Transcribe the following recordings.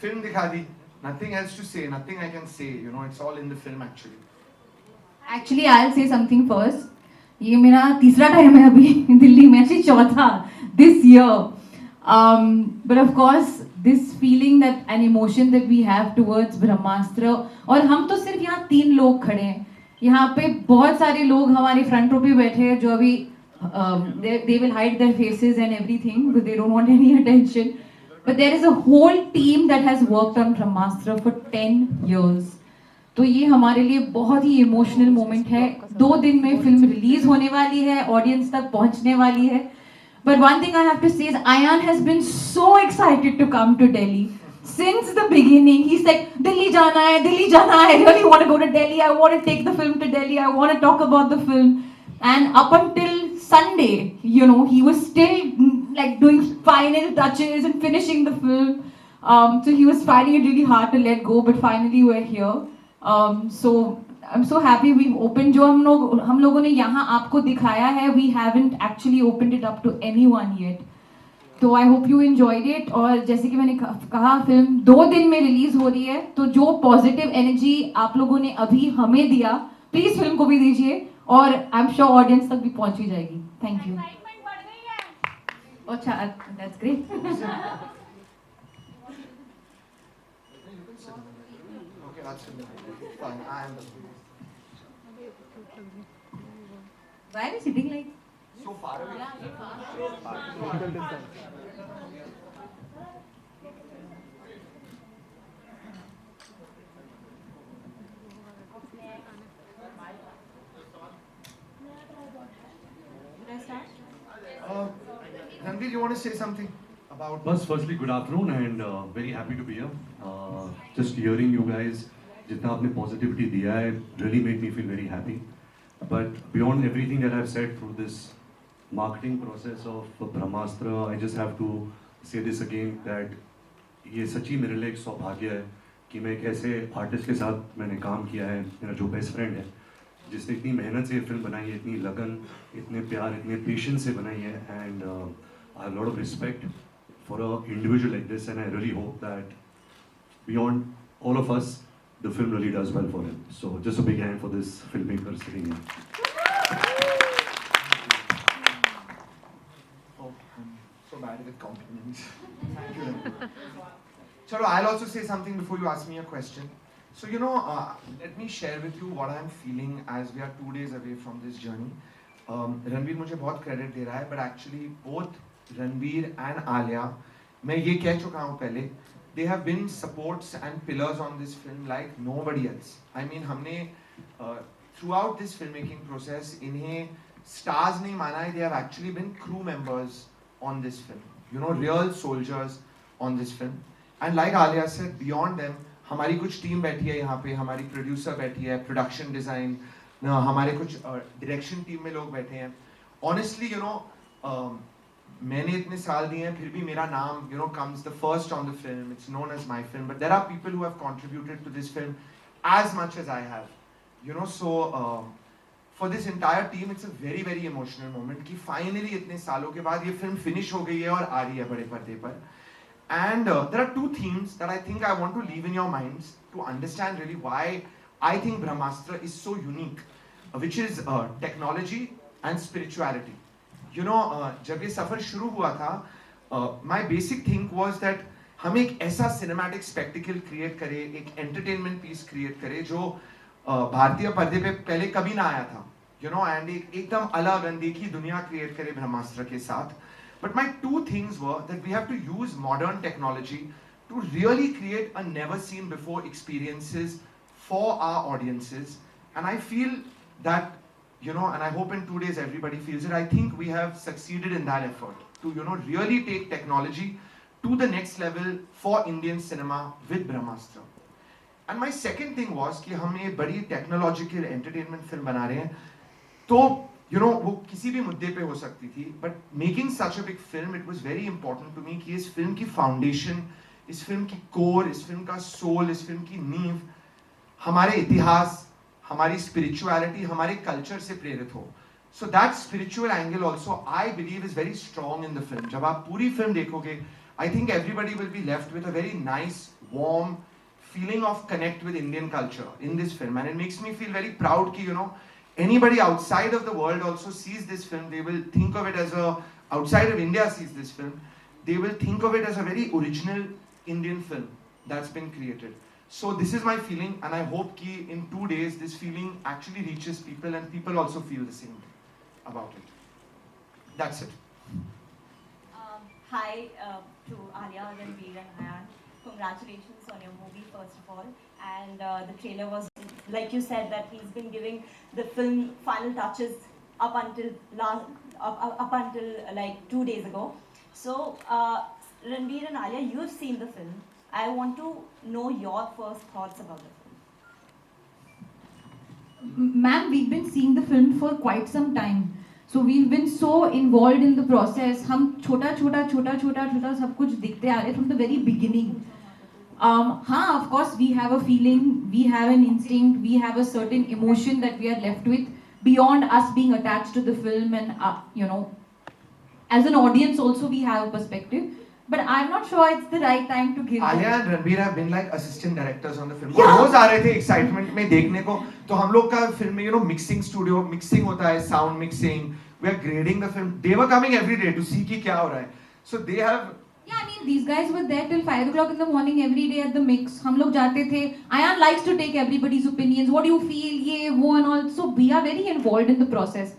film दिखा दी, nothing else to say, nothing I can say, you know, it's all in the film actually. Actually, I'll say something first. ये मेरा तीसरा time है अभी दिल्ली में, actually चौथा this year. But of course, this feeling that an emotion that we have towards ब्रह्मास्त्र, और हम तो सिर्फ यहाँ 3 लोग खड़े हैं, यहाँ पे बहुत सारे लोग हमारे फ्रंट रो पे बैठे हैं जो अभी they will hide their faces and everything because they don't want any attention. But there is a whole team that has worked on Brahmastra for 10 years. तो ये हमारे लिए बहुत ही इमोशनल मोमेंट है. 2 दिन में फिल्म रिलीज होने वाली है, ऑडियंस तक पहुंचने वाली है. But one thing I have to say is Ayan has been so excited to come to Delhi. Since the beginning, he said, Delhi jana hai, I really want to go to Delhi, I want to take the film to Delhi, I want to talk about the film. And up until Sunday, you know, he was still like doing final touches and finishing the film. So he was finding it really hard to let go, but finally we're here. So I'm so happy we've opened. जो हम लोगों ने यहाँ आपको दिखाया है, we haven't actually opened it up to anyone yet. तो I hope you enjoyed it. और जैसे कि मैंने कहा, फिल्म 2 दिन में रिलीज हो रही है, तो जो पॉजिटिव एनर्जी आप लोगों ने अभी हमें दिया, प्लीज फिल्म को भी दीजिए और आई एम श्योर ऑडियंस तक भी पहुंच ही जाएगी. Thank you. अच्छा, that's great. Okay, that's fine. I am. Why are you sitting like So far away. Ranbir, you want to say something about? Bas, firstly, good afternoon and very happy to be here. Just hearing you guys, जितना आपने positivity दिया है, really made me feel very happy. But beyond everything that I've said through this marketing process of Brahmastra, I just have to say this again that ये सच्ची मेरे लिए एक सौभाग्य है कि मैं एक ऐसे आर्टिस्ट के साथ मैंने काम किया है, मेरा जो बेस्ट फ्रेंड है, जिसने इतनी मेहनत से ये फिल्म बनाई है, इतनी लगन, इतने प्यार, इतने पेशेंस से बनाई है. And I have a lot of respect for an individual like this, and I really hope that beyond all of us, the film really does well for him. So just a big hand for this filmmaker sitting here. Oh, I'm so bad with compliments. Thank you, Ranbir. Chalo, I'll also say something before you ask me a question. So, you know, let me share with you what I'm feeling as we are 2 days away from this journey. Ranbir मुझे बहुत credit दे रहा है, but actually both Ranbir and Alia, मैं ये कह चुका हूँ पहले, they have been supports and pillars on this film like nobody else. I mean, हमने throughout this filmmaking process इन्हें stars नहीं माना है, they have actually been crew members on this film. You know, real soldiers on this film. And like Alia said, beyond them, हमारी कुछ team बैठी है यहाँ पे, हमारी प्रोड्यूसर बैठी है, प्रोडक्शन डिज़ाइन, हमारे कुछ डायरेक्शन टीम में लोग बैठे हैं. Honestly, you know, मैंने इतने साल दिए हैं, फिर भी मेरा नाम, you know, comes the first on the film. It's known as my film. But there are people who have contributed to this film as much as I have. You know, so for this entire team, it's a very, very emotional moment कि finally इतने सालों के बाद ये film finish हो गई है और आ रही है बड़े पर्दे पर. And there are 2 themes that I think I want to leave in your minds to understand really why I think Brahmastra is so unique, which is technology and spirituality. You know, जब ये सफर शुरू हुआ था, my basic thing was that हम एक ऐसा cinematic spectacle create करें, एक entertainment piece create करें जो भारतीय पर्दे पे पहले कभी ना आया था. You know, and एकदम अलग अनदेखी दुनिया create करें ब्रह्मास्त्र के साथ. But my 2 things were that we have to use modern technology to really create a never seen before experiences for our audiences. And I feel that, you know, and I hope in 2 days everybody feels it, I think we have succeeded in that effort to, you know, really take technology to the next level for Indian cinema with Brahmastra. And my second thing was कि हम ये बड़ी technological entertainment film बना रहे हैं, तो you know, वो किसी भी मुद्दे पे हो सकती थी, but making such a big film, it was very important to me कि इस film की foundation, इस film की core, इस film का soul, इस film की नींव हमारे इतिहास, हमारी spirituality, हमारे culture से प्रेरित हो. So that spiritual angle also, I believe, is very strong in the film. जब आप पूरी film देखोगे, I think everybody will be left with a very nice, warm feeling of connect with Indian culture in this film. And it makes me feel very proud ki, you know, anybody outside of the world also sees this film, they will think of it as outside of India sees this film, they will think of it as a very original Indian film that's been created. So this is my feeling, and I hope ki in 2 days this feeling actually reaches people and people also feel the same about it. That's it. Hi to Alia, Ranbir and Ayan. Congratulations on your movie, first of all. And the trailer was, like you said, that he's been giving the film final touches up until like 2 days ago. So, Ranbir and Alia, you have seen the film. I want to know your first thoughts about the film. Ma'am, we've been seeing the film for quite some time. So we've been so involved in the process. हम छोटा सब कुछ दिखते आ रहे from the very beginning. हाँ, of course we have a feeling, we have an instinct, we have a certain emotion that we are left with beyond us being attached to the film, and you know, as an audience also we have a perspective. But I'm not sure it's the right time to give. Alia and Ranbir have been like assistant directors on the film. वो रोज आ रहे थे excitement में देखने को. तो हम लोग का film में, you know, mixing studio, mixing होता है, sound mixing. We are grading the film. They were coming every day to see कि क्या हो रहा है. So they have. Yeah, I mean these guys were there till 5 o'clock in the morning every day at the mix. हम लोग जाते थे. Ayan likes to take everybody's opinions. What do you feel? ये वो and all. So we are very involved in the process.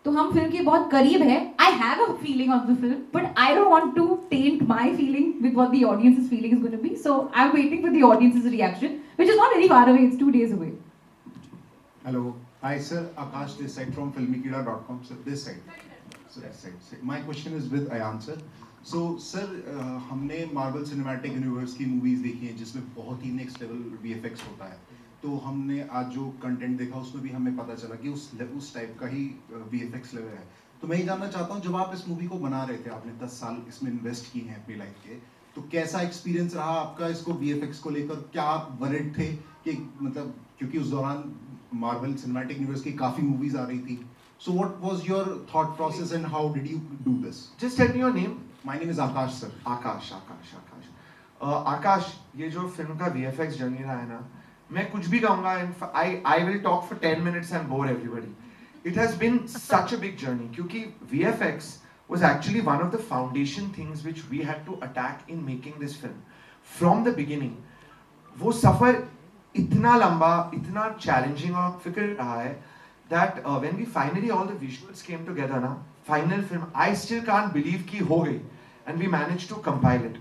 तो हम film के बहुत करीब है. I have a feeling of the film, but I don't want to taint my feeling with what the audience's feeling is going to be. So I'm waiting for the audience's reaction, which is not very far away. It's 2 days away. Hello. Hi sir, Akash this side from filmikida.com. So this side. So this side. So my question is with Ayan sir. So sir, हमने Marvel Cinematic Universe की movies देखी हैं जिसमें बहुत ही next level VFX होता है. तो हमने आज जो कंटेंट देखा उसमें भी हमें पता चला कि उस टाइप का ही VFX लेवल है. तो मैं ये जानना चाहता हूँ, जब आप इस मूवी को बना रहे थे, आपने 10 साल इसमें इन्वेस्ट किए हैं अपनी लाइफ के, तो कैसा एक्सपीरियंस रहा आपका इसको VFX को लेकर? क्या आप वरिड थे कि मतलब, क्योंकि उस दौरान मार्वल सिनेमैटिक यूनिवर्स की काफी मूवीज आ रही थी. So what was your thought process and how did you do this? Just tell me your name. My name is Akash sir. Akash. Akash, ये जो फिल्म का VFX जर्नी रहा है ना, मैं कुछ भी कहूँगा, I will talk for 10 minutes and bore everybody. It has been such a big journey क्योंकि VFX was actually one of the foundation things which we had to attack in making this film. From the beginning, वो सफर इतना लंबा, इतना challenging और फिक्र रहा है that when we finally all the visuals came together ना, final film, I still can't believe कि हो गई, and we managed to compile it.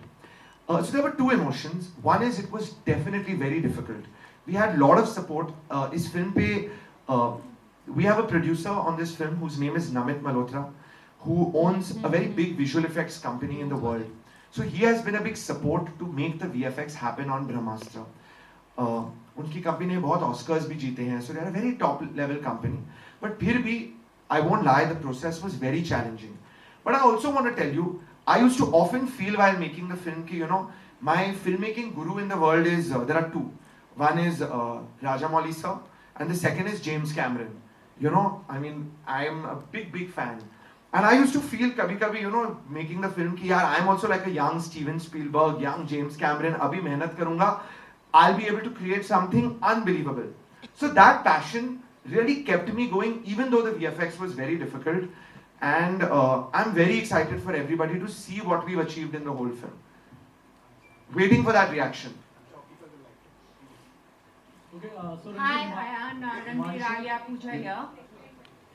So there were two emotions. One is it was definitely very difficult. We had a lot of support. इस film पे we have a producer on this film whose name is Namit Malhotra, who owns a very big visual effects company in the world. So he has been a big support to make the VFX happen on Brahmastra. उनकी company ने बहुत Oscars भी जीते हैं, so they are a very top level company. But फिर भी, I won't lie, the process was very challenging. But I also want to tell you, I used to often feel while making the film कि, you know, my filmmaking guru in the world is, there are two. One is Rajamouli sir, and the second is James Cameron. You know, I mean, I am a big fan. And I used to feel kabhi, you know, making the film ki yaar, I'm also like a young Steven Spielberg, young James Cameron, abhi mehnat karunga, I'll be able to create something unbelievable. So that passion really kept me going, even though the VFX was very difficult. And I'm very excited for everybody to see what we've achieved in the whole film. Waiting for that reaction. Okay, so Hi, Ayan, Ranbir, Alia, Pooja here.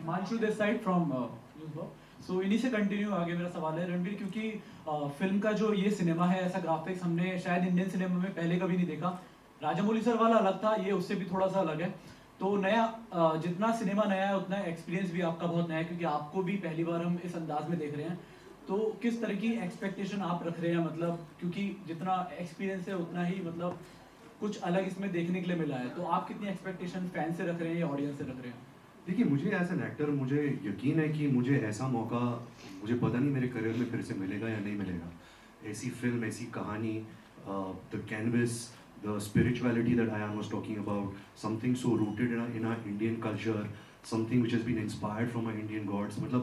Himanshu this side from Newsbox. So इन्हीं से continue आगे मेरा सवाल है रणबीर, क्योंकि film का जो ये सिनेमा है, ऐसा ग्राफिक्स हमने शायद इंडियन सिनेमा में पहले कभी नहीं देखा. राजामौली सर वाला अलग था, ये उससे भी थोड़ा सा अलग है. तो नया, जितना सिनेमा नया है उतना एक्सपीरियंस भी आपका बहुत नया है, क्योंकि आपको भी पहली बार हम इस अंदाज में देख रहे हैं. तो किस तरह की एक्सपेक्टेशन आप रख रहे हैं, मतलब क्योंकि जितना एक्सपीरियंस है उतना ही मतलब कुछ अलग इसमें देखने के लिए मिला है. तो आप कितनी एक्सपेक्टेशन फैन से रख रहे हैं या ऑडियंस से रख रहे हैं? देखिए, मुझे एज एन एक्टर मुझे यकीन है कि मुझे ऐसा मौका, मुझे पता नहीं मेरे करियर में फिर से मिलेगा या नहीं मिलेगा. ऐसी फिल्म, ऐसी कहानी, the canvas, the spirituality that Ayan was talking about, something so rooted in our Indian culture, something which has been inspired from our Indian gods. मतलब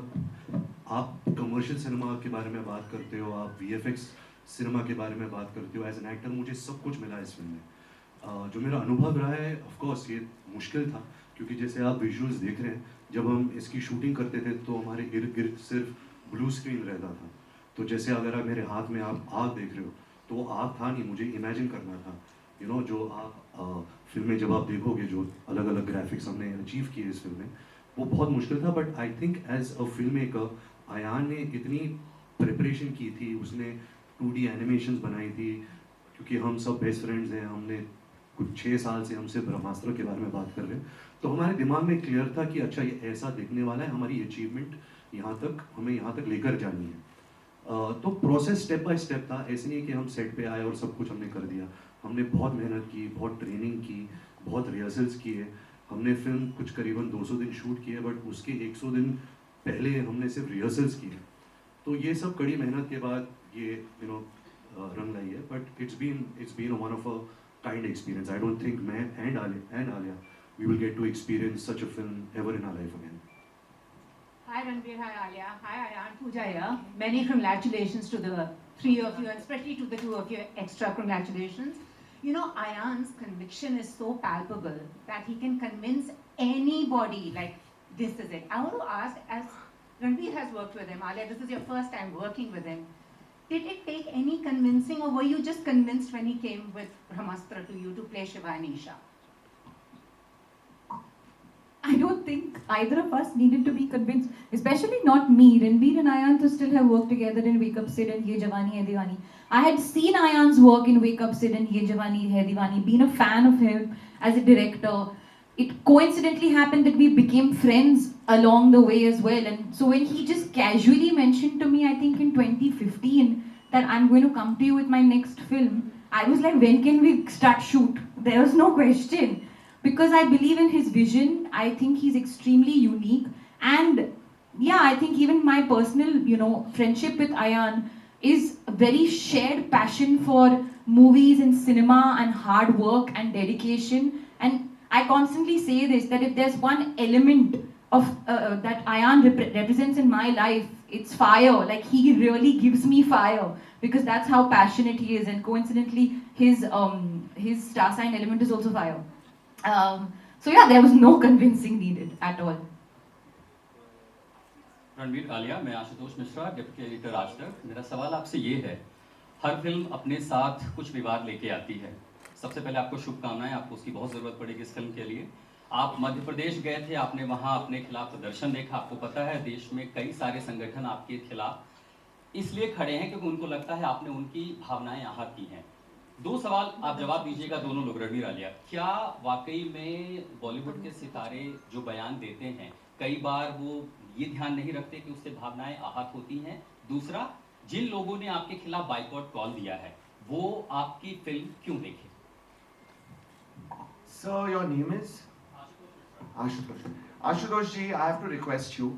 आप commercial cinema के बारे में बात करते हो, आप VFX सिनेमा के बारे में बात करते हो, एज एन एक्टर मुझे सब कुछ मिला इस फिल्म में। जो मेरा अनुभव रहा है, ऑफ कोर्स ये मुश्किल था, क्योंकि जैसे आप विजुअल्स देख रहे हैं, जब हम इसकी शूटिंग करते थे तो हमारे इर्द गिर्द सिर्फ ब्लू स्क्रीन रहता था। तो जैसे अगर आप मेरे हाथ में आप आग देख रहे हो, तो वो आग था नहीं, मुझे इमेजिन करना था। जो आप फिल्म में जब आप देखोगे, जो अलग अलग ग्राफिक्स हमने अचीव किए इस फिल्म में, वो बहुत मुश्किल था। But I think as a film maker Ayaan ने इतनी प्रिपरेशन की थी, उसने 2D एनिमेशंस बनाई थी, क्योंकि हम सब बेस्ट फ्रेंड्स हैं, हमने कुछ 6 साल से हम सिर्फ ब्रह्मास्त्र के बारे में बात कर रहे हैं, तो हमारे दिमाग में क्लियर था कि अच्छा ये ऐसा दिखने वाला है, हमारी अचीवमेंट हमें यहाँ तक लेकर जानी है। तो प्रोसेस स्टेप बाय स्टेप था, ऐसे नहीं कि हम सेट पे आए और सब कुछ हमने कर दिया। हमने बहुत मेहनत की, बहुत ट्रेनिंग की, बहुत रिहर्सल्स किए। हमने फिल्म कुछ करीबन 200 दिन शूट किए, बट उसके 100 दिन पहले हमने सिर्फ रिहर्सल्स किए। तो ये सब कड़ी मेहनत के बाद ये रंग लाई है। But it's been one of a kind experience. I don't think मैं and Alia we will get to experience such a film ever in our life again. Hi Ranbir, hi Alia, hi Ayan, Pooja here. Many congratulations to the three of you, and especially to the two of you, extra congratulations. Ayan's conviction is so palpable that he can convince anybody like this is it. I want to ask, as Ranbir has worked with him, Alia, this is your first time working with him. Did it take any convincing, or were you just convinced when he came with Brahmastra to you to play Shiva and Isha? I don't think either of us needed to be convinced, especially not me. Ranbir and Ayan to still have worked together in Wake Up Sid and Ye Jawani Hai Diwani. I had seen Ayan's work in Wake Up Sid and Ye Jawani Hai Diwani, been a fan of him as a director. It coincidentally happened that we became friends along the way as well. And so when he just casually mentioned to me, I think in 2015, that I'm going to come to you with my next film, I was like, when can we start shoot? There was no question. Because I believe in his vision. I think he's extremely unique. And yeah, I think even my personal, friendship with Ayan is a very shared passion for movies and cinema and hard work and dedication. And I constantly say this, that if there's one element of that Ayan represents in my life, it's fire. Like, he really gives me fire, because that's how passionate he is. And coincidentally, his star sign element is also fire. So yeah, there was no convincing needed at all. Ranbir, Alia, मैं Ashutosh Mishra, deputy editor आज तक। मेरा सवाल आपसे ये है, हर film अपने साथ कुछ विवाद लेके आती है। सबसे पहले आपको शुभकामनाएं, आपको उसकी बहुत ज़रूरत पड़ेगी इस फिल्म के लिए। आप मध्य प्रदेश गए थे, आपने वहाँ अपने खिलाफ प्रदर्शन देखा। आपको पता है देश में कई सारे संगठन आपके खिलाफ इसलिए खड़े हैं क्योंकि उनको लगता है आपने उनकी भावनाएं आहत की हैं। 2 सवाल आप जवाब दीजिएगा दोनों लोग। रणबीर, आलिया, क्या वाकई में बॉलीवुड के सितारे जो बयान देते हैं, कई बार वो ये ध्यान नहीं रखते कि उससे भावनाएं आहत होती हैं? दूसरा, जिन लोगों ने आपके खिलाफ बाइकआउट कॉल दिया है, वो आपकी फिल्म क्यों देखे? Sir, your name is? Ashutosh. Ashutosh ji, I have to request you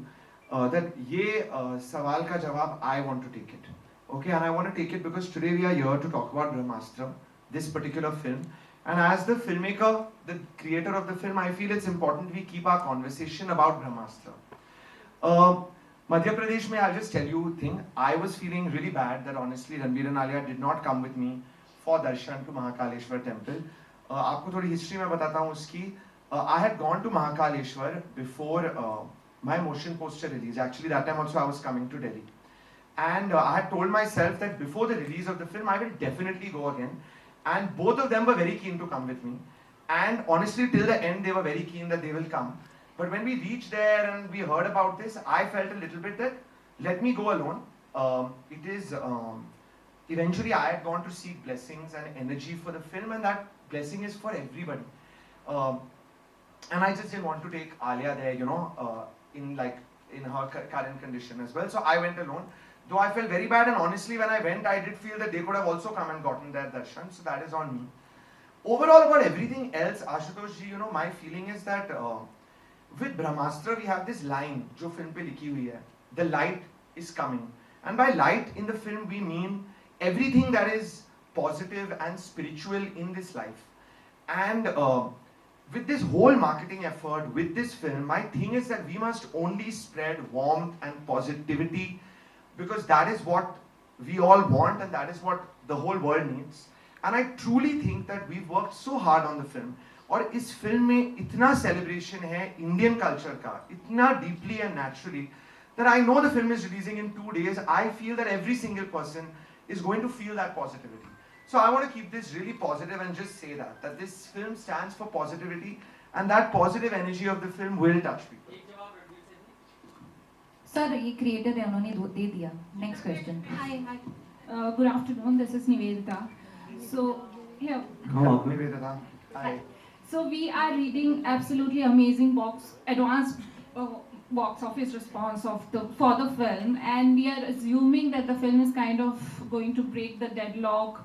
that ये सवाल का जवाब I want to take it. Okay, and I want to take it because today we are here to talk about Brahmastra, this particular film. And as the filmmaker, the creator of the film, I feel it's important we keep our conversation about Brahmastra. Madhya Pradesh mein, I'll just tell you a thing. I was feeling really bad that honestly Ranbir and Alia did not come with me for darshan to Mahakaleshwar temple. आपको थोड़ी history में बताता हूँ उसकी. I had gone to Mahakaleshwar before my motion poster release. Actually, that time also I was coming to Delhi. And I had told myself that before the release of the film, I will definitely go again. And both of them were very keen to come with me. And honestly, till the end, they were very keen that they will come. But when we reached there and we heard about this, I felt a little bit that, let me go alone. Eventually I had gone to seek blessings and energy for the film, and that blessing is for everybody. And I just didn't want to take Alia there, in her current condition as well. So I went alone. Though I felt very bad, and honestly when I went, I did feel that they could have also come and gotten their darshan, so that is on me. Overall, about everything else, Ashutosh ji, my feeling is that with Brahmastra we have this line, jo film pe likhi hui hai, the light is coming. And by light in the film we mean everything that is positive and spiritual in this life. And with this whole marketing effort, with this film, my thing is that we must only spread warmth and positivity, because that is what we all want, and that is what the whole world needs. And I truly think that we've worked so hard on the film. और इस film में इतना celebration है Indian culture का, इतना deeply and naturally, that I know the film is releasing in 2 days. I feel that every single person is going to feel that positivity. So I want to keep this really positive and just say that this film stands for positivity, and that positive energy of the film will touch people. Sir, ये creator है उन्होंने दे दिया. Next question. Hi. Good afternoon. This is Nivedita. So here. Nivedita. Hi. So we are reading absolutely amazing advanced box office response for the film, and we are assuming that the film is kind of going to break the deadlock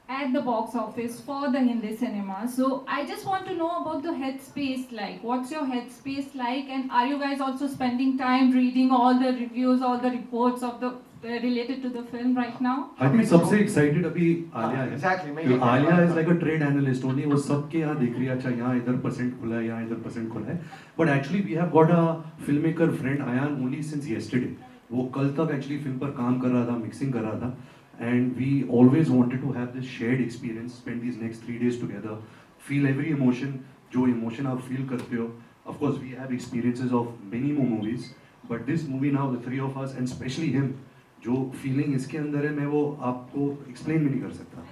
at the box office for the Hindi cinema. So I just want to know about the headspace like. What's your headspace like, and are you guys also spending time reading all the reviews, all the reports of the related to the film right now? I think सबसे excited अभी आलिया है. Exactly. Alia is like a trade analyst only. वो सबके यहाँ देख रही है, अच्छा यहाँ इधर % खुला है, यहाँ इधर % खुला है. But actually we have got a filmmaker friend Ayan only since yesterday. वो कल तक actually film पर काम कर रहा था, mixing कर रहा था. And we always wanted to have this shared experience, spend these next 3 days together, feel every emotion, जो emotion आप feel करते हो. Of course, we have experiences of many more movies, but this movie now, the 3 of us, and especially him, जो feeling इसके अंदर है, मैं वो आपको explain भी नहीं कर सकता.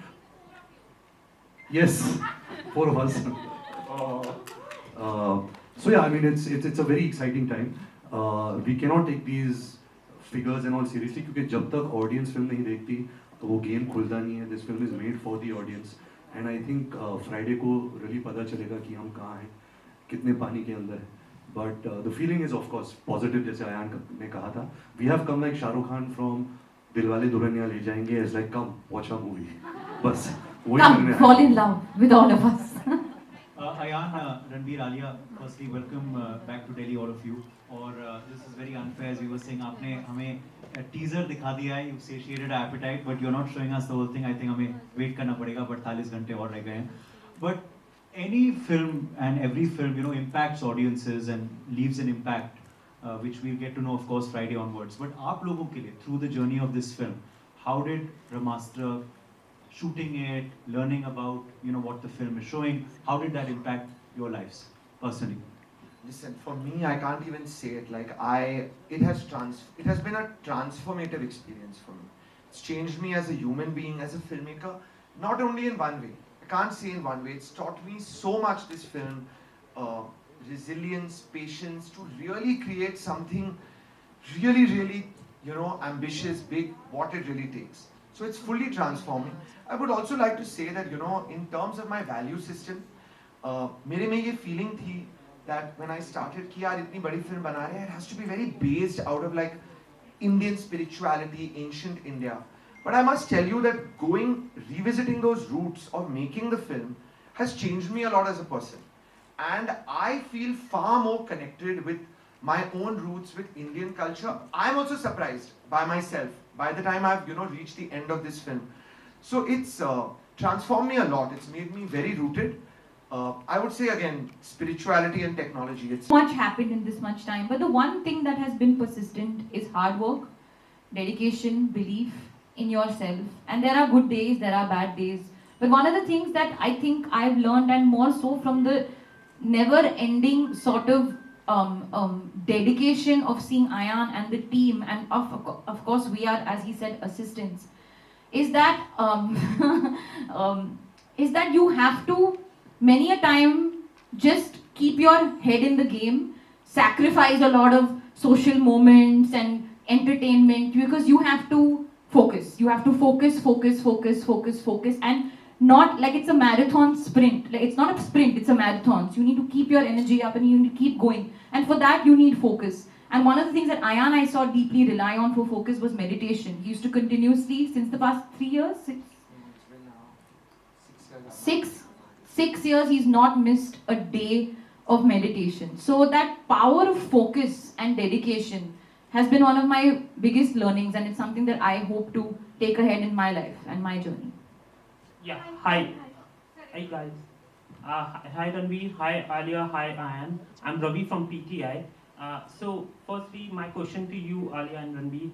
Yes, 4 of us. So yeah, I mean, it's a very exciting time. We cannot take these figures and all seriously, क्योंकि जब तक audience film नहीं देखती तो वो game खुलता नहीं है. This film is made for the audience, and I think Friday को really पता चलेगा कि हम कहाँ हैं, कितने पानी के अंदर हैं. But the feeling is of course positive, जैसे आयान ने कहा था. We have come like Shah Rukh Khan from Dilwale Dulhania ले जाएंगे, as like come watch our movie. बस वही Come, fall in love with all of us. Ayan, Ranbir, Alia, firstly welcome back to Delhi, all of you. और this is very unfair, as we were saying, आपने हमें teaser दिखा दिया है, you've satiated our appetite, but you're not showing us the whole thing. I think हमें wait करना पड़ेगा, 48 घंटे और रह गए हैं. But any film and every film, you know, impacts audiences and leaves an impact, which we'll get to know, of course, Friday onwards. But आप लोगों के लिए, through the journey of this film, how did Brahmastra, shooting it, learning about, you know, what the film is showing, how did that impact your lives personally? Listen, for me, I can't even say it. Like it has been a transformative experience for me. It's changed me as a human being, as a filmmaker, not only in one way. I can't say in one way. It's taught me so much, this film, resilience, patience, to really create something really, really, you know, ambitious, big, what it really takes. So it's fully transforming. I would also like to say that, you know, in terms of my value system, मेरे में ये feeling थी that when I started कि यार इतनी बड़ी film बना रहे हैं, it has to be very based out of like Indian spirituality, ancient India. But I must tell you that revisiting those roots of making the film has changed me a lot as a person. And I feel far more connected with my own roots, with Indian culture. I'm also surprised by myself by the time I've, you know, reached the end of this film. So it's transformed me a lot. It's made me very rooted. I would say again, spirituality and technology. It's Much happened in this much time, but the one thing that has been persistent is hard work, dedication, belief in yourself. And there are good days, there are bad days. But one of the things that I think I've learned, and more so from the never-ending sort of dedication of seeing Ayan and the team, and of course we are, as he said, assistants, is that you have to many a time just keep your head in the game, sacrifice a lot of social moments and entertainment, because you have to focus. You have to focus, and not like it's a marathon sprint. Like it's not a sprint, it's a marathon. So you need to keep your energy up and you need to keep going. And for that you need focus. And one of the things that Ayan I saw deeply rely on for focus was meditation. He used to continuously, since the past 3 years, 6 years, he's not missed a day of meditation. So that power of focus and dedication has been one of my biggest learnings, and it's something that I hope to take ahead in my life and my journey. Yeah, hi. Hi guys. Hi Ranbir, hi Alia, hi Ayan. I'm Ravi from PTI. So firstly, my question to you, Alia and Ranbir,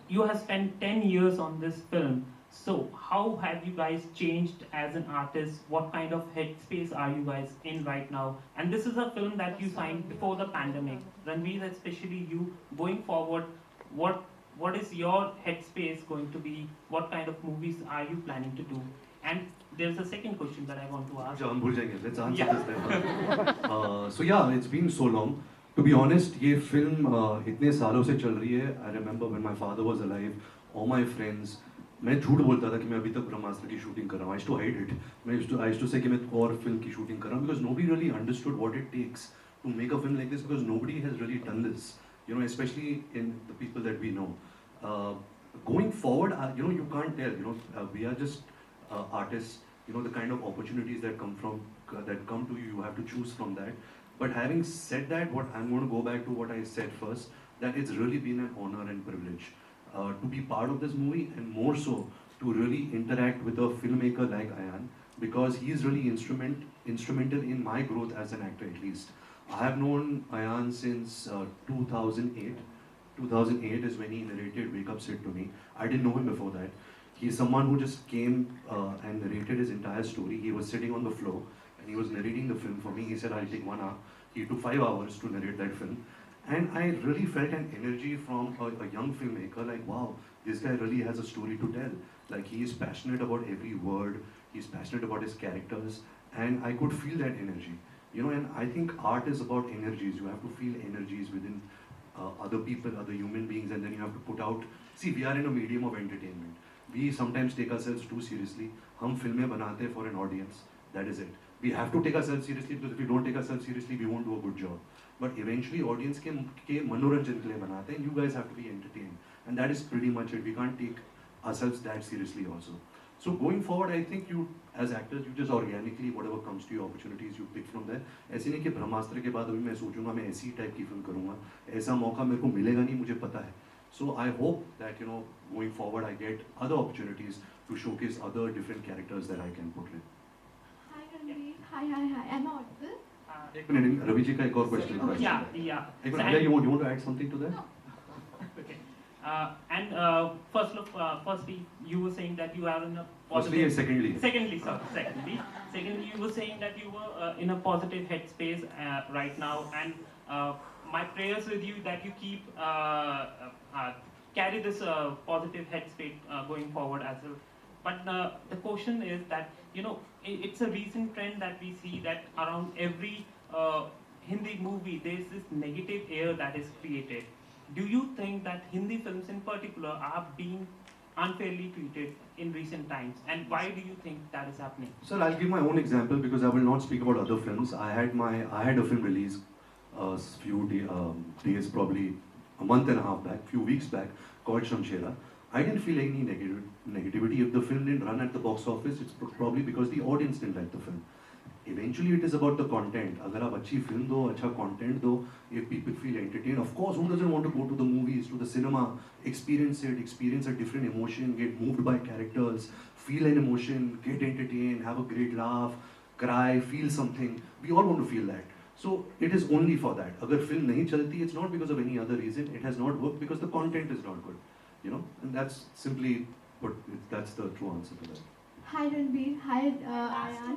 You have spent 10 years on this film. So how have you guys changed as an artist? What kind of headspace are you guys in right now? And this is a film that you signed before the pandemic. Ranveer, especially you, going forward, what is your headspace going to be? What kind of movies are you planning to do? And there's a second question that I want to ask. Let's answer Yeah. this then. So yeah, it's been so long. To be honest, ये film इतने सालों से चल रही है. I remember when my father was alive, all my friends, मैं झूठ बोलता था कि मैं अभी तक ब्रह्मास्त्र की शूटिंग कर रहा हूँ. I used to hide it. I used to say कि मैं और फिल्म की शूटिंग कर रहा हूँ because nobody really understood what it takes to make a film like this because nobody has really done this. You know, especially in the people that we know. Going forward, you know, you can't tell. You know, we are just artists. You know, the kind of opportunities that come to you, you have to choose from that. But having said that, what I'm going to go back to what I said first, that it's really been an honor and privilege to be part of this movie, and more so to really interact with a filmmaker like Ayan, because he is really instrumental in my growth as an actor, at least. I have known Ayan since 2008. 2008 is when he narrated Wake Up Sid to me. I didn't know him before that. He's someone who just came and narrated his entire story. He was sitting on the floor and he was narrating the film for me. He said, I'll take 1 hour. He took 5 hours to narrate that film. And I really felt an energy from a young filmmaker, like, wow, this guy really has a story to tell. Like, he is passionate about every word. He's passionate about his characters. And I could feel that energy. You know, and I think art is about energies. You have to feel energies within other people, other human beings, and then you have to put out. See, we are in a medium of entertainment. We sometimes take ourselves too seriously. हम फिल्में बनाते हैं for an audience. That is it. We have to take ourselves seriously because if we don't take ourselves seriously, we won't do a good job. But eventually, audience के मनोरंजन के लिए बनाते हैं. You guys have to be entertained, and that is pretty much it. We can't take ourselves that seriously also. So going forward, I think you, as actors, you just organically, whatever comes to you, opportunities you pick from there. ऐसे नहीं कि ब्रह्मास्त्र के बाद अभी मैं सोचूंगा मैं ऐसी टाइप की फिल्म करूंगा. ऐसा मौका मेरे को मिलेगा नहीं, मुझे पता है. So I hope that, you know, going forward, I get other opportunities to showcase other different characters that I can portray. Hi Ranbir. Hi. Am I audible? एक मिनट, रवि जी का एक और question है. Yeah. एक minute, Alia, you want to add something to that? Okay. Firstly, you were saying that you are in a positive... Firstly and secondly. Secondly, you were saying that you were in a positive headspace right now, and my prayers with you that you keep carry this positive headspace going forward as well. But the question is that, you know, it's a recent trend that we see that around every Hindi movie there is this negative air that is created. Do you think that Hindi films in particular are being unfairly treated in recent times, and why do you think that is happening? Sir, I'll give my own example because I will not speak about other films. I had a film release few days, probably a month and a half back, few weeks back, called Shamshera. I didn't feel any negativity. If the film didn't run at the box office, it's probably because the audience didn't like the film. Eventually, it is about the content. अगर आप अच्छी film दो, अच्छा content दो, if people feel entertained, of course, who doesn't want to go to the movies, to the cinema, experience a different emotion, get moved by characters, feel an emotion, get entertained, have a great laugh, cry, feel something. We all want to feel that. So it is only for that. अगर film नहीं चलती, it's not because of any other reason. It has not worked because the content is not good. You know, and that's simply, but that's the true answer to that. Hi Ranbir. Hi Ayan.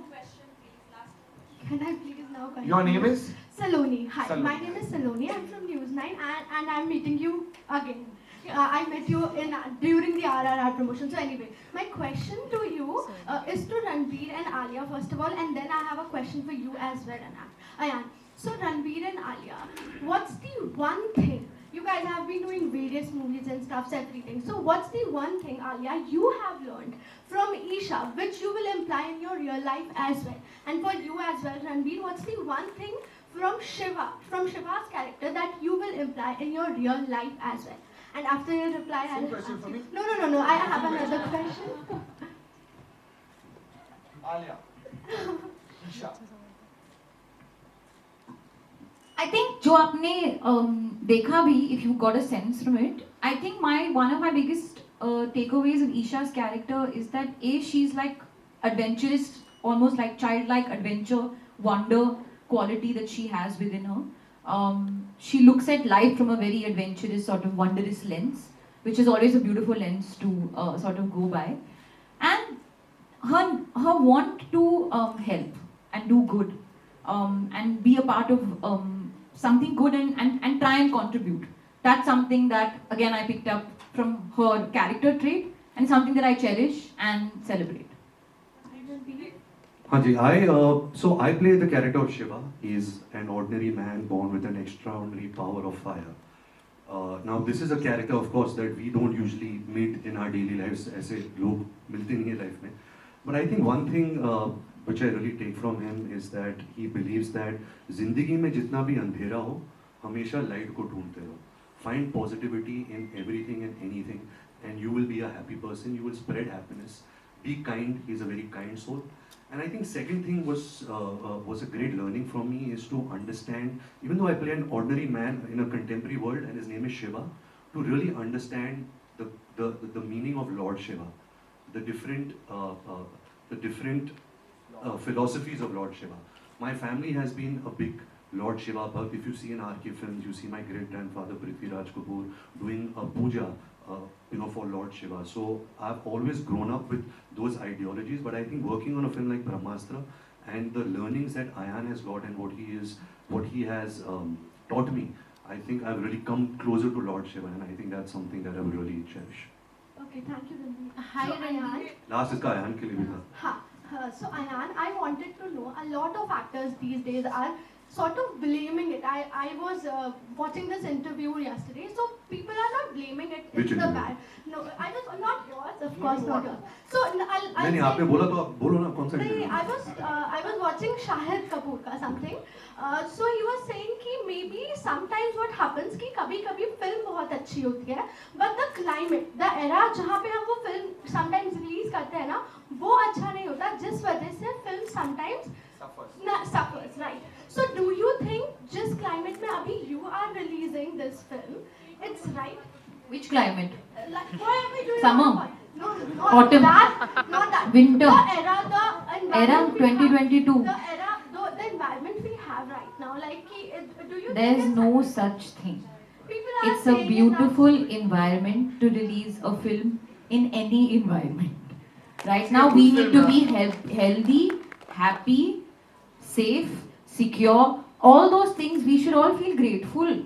Can I please now continue? Your name is? Saloni. Hi, Saloni. my name is Saloni. I'm from News 9 and I'm meeting you again. I met you during the RRR promotion. So anyway, my question to you is to Ranbir and Alia first of all, and then I have a question for you as well, Ayan. So Ranbir and Alia, what's the one thing? You guys have been doing various movies and stuff, everything. So what's the one thing, Alia, you have learned from Isha, which you will imply in your real life as well? And for you as well, Ranbir, what's the one thing from Shiva's character that you will imply in your real life as well? And after your reply, I'll... question for me? No, I have another question. Alia. Isha. I think जो आपने देखा भी, if you got a sense from it, I think one of my biggest takeaways of Isha's character is that she's like adventurous, almost like childlike adventure, wonder quality that she has within her. She looks at life from a very adventurous sort of wondrous lens. which is always a beautiful lens to sort of go by. And her want to help and do good and be a part of something good and try and contribute. That's something that, again, I picked up from her character trait and something that I cherish and celebrate. Hanji, so I play the character of Shiva. He is an ordinary man born with an extraordinary power of fire. Now this is a character, of course, that we don't usually meet in our daily lives. ऐसे लोग मिलते नहीं हैं life में. But I think one thing which I really take from him is that he believes that जिंदगी में जितना भी अंधेरा हो, हमेशा light को ढूंढते रहो. Find positivity in everything and anything, and you will be a happy person. You will spread happiness. Be kind. He's a very kind soul. And I think second thing was a great learning from me is to understand, even though I play an ordinary man in a contemporary world and his name is Shiva, to really understand the meaning of Lord Shiva, the different philosophies of Lord Shiva. My family has been a big Lord Shiva bhakt. If you see in RK films, you see my great grandfather Ranbir Kapoor doing a puja for Lord Shiva. So I've always grown up with those ideologies, but I think working on a film like Brahmastra and the learnings that Ayan has got and what he has taught me, I think I've really come closer to Lord Shiva, and I think that's something that I will really cherish. Okay, thank you, Ranbir. Hi, Ranbir. Last is Ayan ke liye bhi tha. So Ayan, I wanted to know, a lot of actors these days are sort of blaming it. I was watching this interview yesterday, so people are not blaming it. Which it's the interview? bad. No, I was not yours, of course not yours. So I'll नहीं आपने बोला तो आप बोलो ना कौन सा नहीं, interview? I was watching Shahid Kapoor ka something. So he was saying कि maybe sometimes what happens कि कभी-कभी film बहुत अच्छी होती है, but the climate, the era जहाँ पे हम वो film sometimes release करते हैं ना, वो अच्छा नहीं होता, जिस वजह से film sometimes suffers, right? So do you think जिस climate में अभी you are releasing this film, it's right? Which climate? Like whatever you Summer. want. No, not Autumn. not that. Winter. The era, the environment we have, 2022. the era, the environment we have right now, like do you There's think no such thing. people are It's a saying beautiful environment to release a film in any environment. Right now, we need to be healthy, happy, safe, secure. All those things we should all feel grateful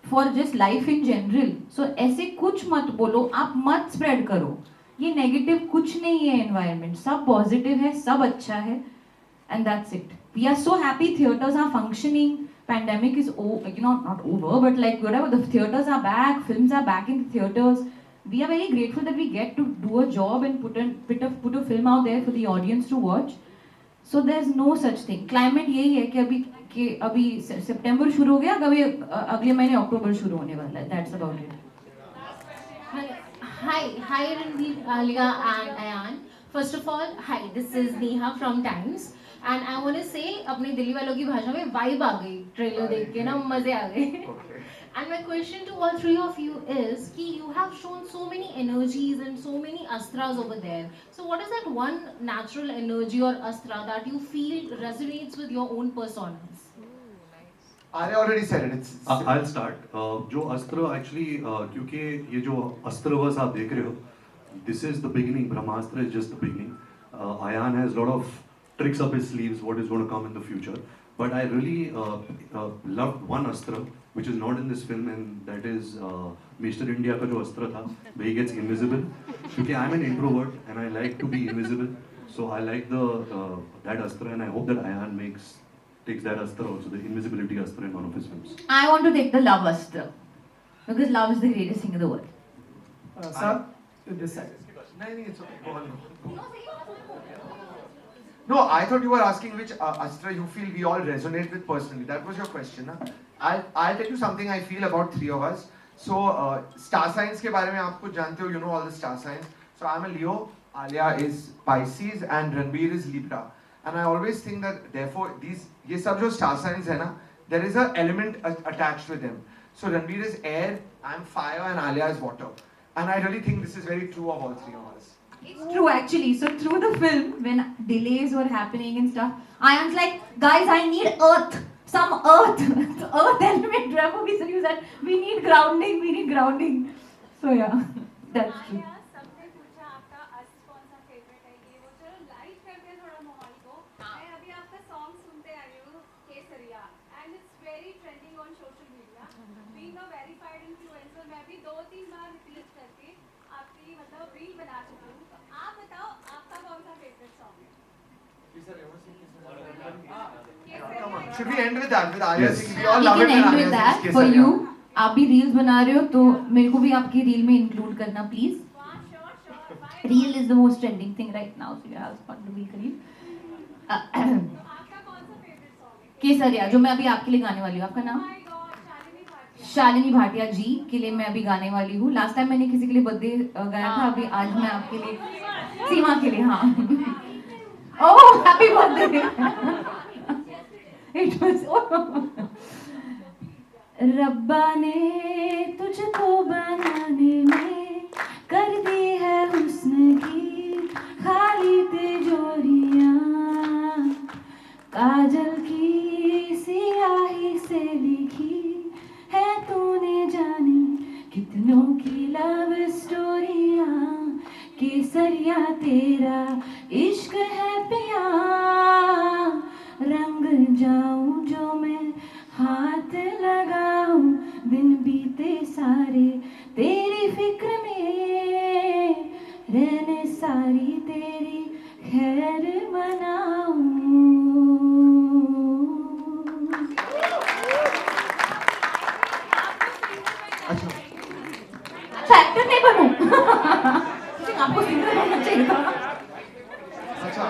for just life in general. So ऐसे कुछ मत बोलो, आप मत spread करो. ये negative कुछ नहीं है environment. सब positive है, सब अच्छा है, and that's it. We are so happy theaters are functioning. Pandemic is not over, but like whatever, the theaters are back, films are back in the theaters. We are very grateful that we get to do a job and put a film out there for the audience to watch. So there's no such thing. Climate यही है कि अभी सितंबर शुरू हो गया, कभी अगले महीने अक्टूबर शुरू होने वाला है. That's about it. Hi Ranbir, Alia and Ayan. First of all, hi, this is Neha from Times. And I want to say, अपने दिल्ली वालों की भाषा में vibe आ गई ट्रेलर देख के ना, मजे आ गए. And my question to all three of you is कि you have shown so many energies and so many astras over there. So what is that one natural energy or astra that you feel resonates with your own personas? I already said it. I'll start. जो अस्त्र actually क्योंकि ये जो अस्त्रवस आप देख रहे हो, this is the beginning. Brahmastra is just the beginning. Ayan has a lot of tricks up his sleeves. What is going to come in the future? But I really loved one astra, which is not in this film, and that is Mr. India का जो अस्त्र था, where he gets invisible. क्योंकि I'm an introvert and I like to be invisible, so I like that astra, and I hope that Ayan takes that astra also, the invisibility astra, in one of his films. I want to take the love astra because love is the greatest thing in the world. Sir, this side. No, it's okay. Go on. No, I thought you were asking which astra you feel we all resonate with personally. That was your question, na? I'll tell you something I feel about three of us. So, star signs के बारे में आप कुछ जानते हो, you know all the star signs. So, I'm a Leo, Alia is Pisces, and Ranbir is Libra. And I always think that, therefore, ये सब जो star signs है ना, there is an element attached with them. So, Ranbir is air, I'm fire, and Alia is water. And I really think this is very true of all three of us. It's true actually. So through the film, when delays were happening and stuff, Ayan's like, guys, I need earth. Some earth. The earth element. Remember we said we need grounding. So yeah, that's true. सबने पूछा आपका कौन सा favourite है ये वो, चलो light करते हैं थोड़ा माहौल को। मैं अभी आपका सॉन्ग सुनते आई हूँ Kesariya, and it's very trending on social media. Being a verified influencer, मैं भी 2-3 बार रिपीट करके आपकी मतलब रील बना चुकी हूँ। तो आप बताओ आपका कौन सा फेवरेट सॉन्ग है? Come on. Should we end with that? With Alia Yes. singing? We all We love can it when end Alia with sings that for Kesariya. you. आप भी रील्स बना रहे हो तो मेरे को भी आपकी रील में इंक्लूड करना please. Reel is the most trending thing right now, so yeah, I'll spot the week reel. आपका कौन सा फेवरेट सॉन्ग है? केसरिया, जो मैं अभी आपके लिए गाने वाली हूँ. आपका नाम? शालिनी भाटिया जी के लिए मैं अभी गाने वाली हूँ. लास्ट टाइम मैंने किसी के लिए बर्थडे गाया था, अभी आज मैं आपके लिए सीमा के लिए. हाँ. ओह हैप्पी बर्थडे. इट वाज रब्बा ने तुझको बनाने में कर दी है हुस्न की खाली तिजोरियां, काजल की सियाही से लिखी है तूने जाने कितनों की लव स्टोरियां. केसरिया तेरा इश्क है पिया, रंग जाऊं जो मैं हाथ लगाऊं, दिन बीते सारे तेरी फिक्र में, रहने सारी तेरी खैर मनाऊं. अच्छा एक्टर नहीं बनूं. आपको सिंगर बनना चाहिए था. अच्छा.